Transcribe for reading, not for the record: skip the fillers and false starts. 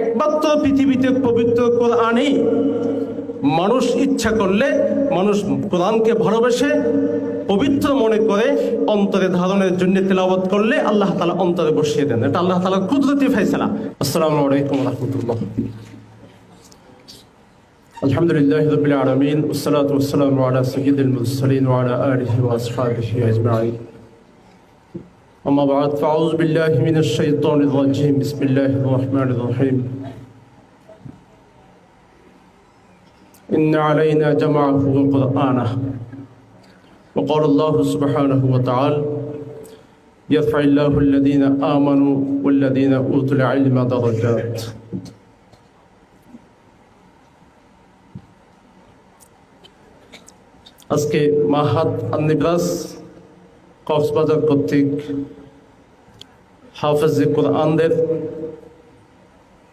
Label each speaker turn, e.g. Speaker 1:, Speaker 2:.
Speaker 1: একমাত্র পৃথিবীতে পবিত্র কোরআনই মানুষ ইচ্ছা করলে মানুষ কোরআনকে ভালোবেসে পবিত্র মনে করে অন্তরে ধারণের জন্য তেলাওয়াত করলে আল্লাহ তাআলা অন্তরে বসিয়ে দেন। এটা আল্লাহ তাআলার কুদরতি ফয়সালা। আসসালামু আলাইকুম ওয়া রাহমাতুল্লাহ। আলহামদুলিল্লাহি রাব্বিল আলামিন ওয়াসসালাতু ওয়াসসালামু আলা সাইয়্যিদিল মুরসালিন ওয়া আলা আলিহি ওয়া আসহাবিহি আজমাইন। أما بعد فأعوذ بالله من الشيطان الرجيم بسم الله الرحمن الرحيم إن علينا جمعه وقرآنه وقال الله سبحانه وتعالى يرفع الله الذين آمنوا والذين أوتوا العلم درجات আজকে মাহাদ আন-নিবরাস কক্সবাজার কর্তৃক হাফেজে কোরআনদের